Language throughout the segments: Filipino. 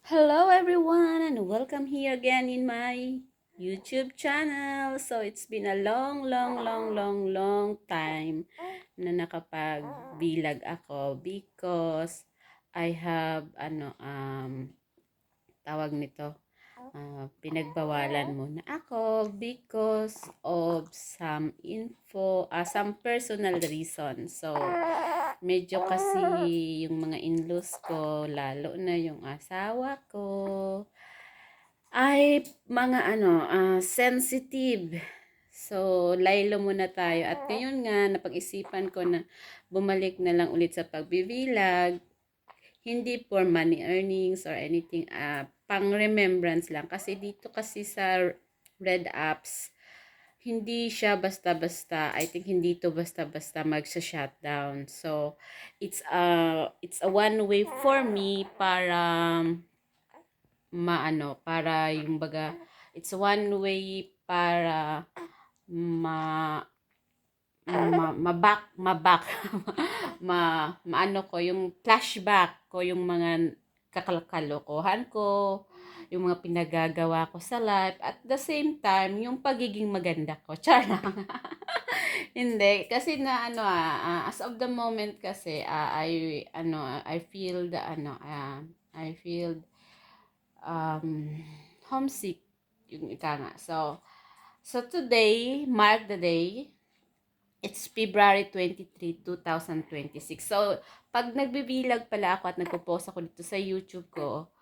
Hello everyone and welcome here again in my YouTube channel. So it's been a long time na nakapag-vlog ako because I have tawag nito, pinagbawalan muna ako because of some personal reason. So medyo kasi yung mga in-laws ko, lalo na yung asawa ko, ay mga sensitive. So, laylo muna tayo. At ngayon nga, napag-isipan ko na bumalik na lang ulit sa pagbibilag. Hindi for money earnings or anything. Pang remembrance lang. Kasi dito kasi sa Red Apps, hindi siya basta-basta. I think hindi to basta-basta magsa-shutdown. So, it's a one way for me para para yung baga, it's one way para ma mabak maano ko yung flashback ko yung mga kakalokohan ko, yung mga pinagagawa ko sa life, at the same time yung pagiging maganda ko. Char lang. Hindi kasi na as of the moment kasi I feel I feel homesick yung ika nga. So today, mark the day. It's February 23, 2026. So, pag nagbibilag pala ako at nagpo-post ako dito sa YouTube ko,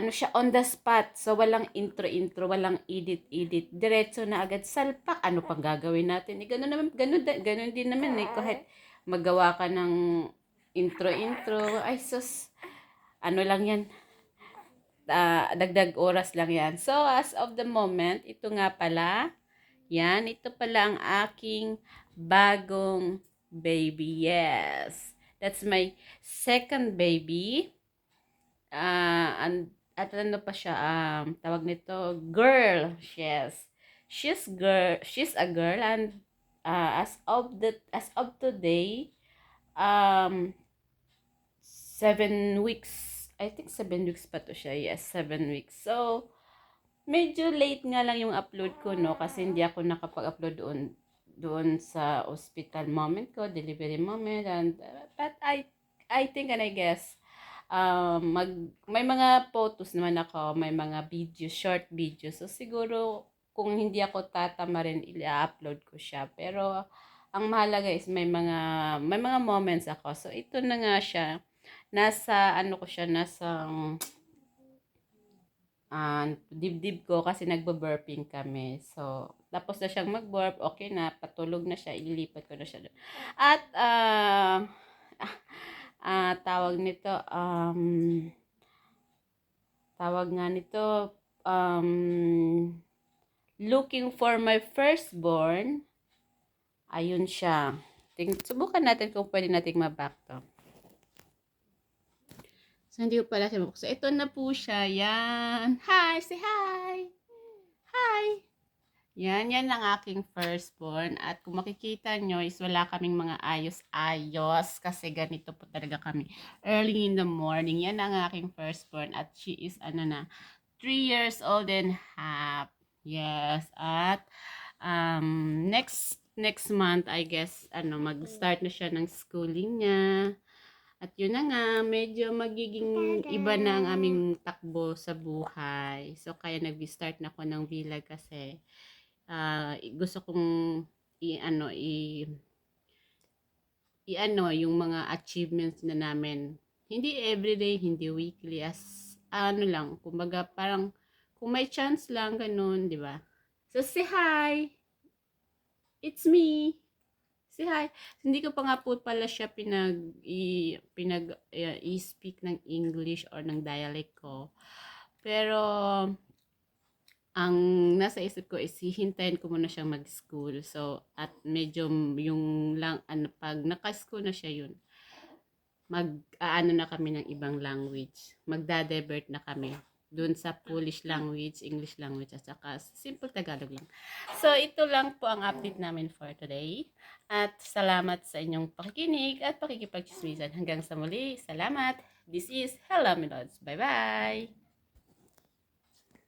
siya on the spot. So, walang intro-intro, walang edit-edit. Diretso na agad salpak. Ano pang gagawin natin? Ganun naman, ganun din naman kahit magawa ka ng intro-intro. Ay, sus. Ano lang yan, dagdag oras lang yan. So, as of the moment, ito nga pala, ito pala ang aking bagong baby. Yes, that's my second baby. At ano pa siya, tawag nito, girl. Yes, she's a girl, and as of today, um, 7 weeks. I think 7 weeks pa to siya. Yes, 7 weeks. So, medyo late nga lang yung upload ko, no? Kasi hindi ako nakapag-upload doon sa hospital moment ko, delivery moment. But I think and I guess, may mga photos naman ako, may mga videos, short videos. So, siguro, kung hindi ako tatama rin, i-upload ko siya. Pero, ang mahalaga is may mga moments ako. So, ito na nga siya. Nasa, dibdib ko kasi nagbo-burping kami. So, tapos na siyang mag-burp, okay na, patulog na siya, ililipat ko na siya doon. At, tawag nito, tawag nga nito, looking for my firstborn. Ayun siya. Subukan natin kung pwede nating maback to. So, hindi ko pala siya mabuksan. Ito na po siya. Yan. Hi! Say hi! Hi! Yan ang aking firstborn. At kung makikita nyo is wala kaming mga ayos-ayos kasi ganito po talaga kami. Early in the morning. Yan ang aking firstborn. At she is 3 years old and half. Yes. At next month, I guess, mag-start na siya ng schooling niya. At yun na nga, medyo magiging iba na ang aming takbo sa buhay. So, kaya nag-start na ako ng vlog kasi gusto kong yung mga achievements na namin. Hindi everyday, hindi weekly, as lang, kumbaga parang kung may chance lang, ganun, di ba? So, say hi! It's me! Say hi. Hindi ko pa nga po pala siya i-speak ng English or ng dialect ko. Pero ang nasa isip ko is hihintayin ko muna siyang mag-school. So, at medyo yung lang, pag naka-school na siya yun, na kami ng ibang language. Magda-divert na kami. dun sa Polish language, English language, at saka simple Tagalog lang. So, ito lang po ang update namin for today. At salamat sa inyong pakikinig at pakikipagchismisan. Hanggang sa muli, salamat. This is Hello Milods. Bye-bye!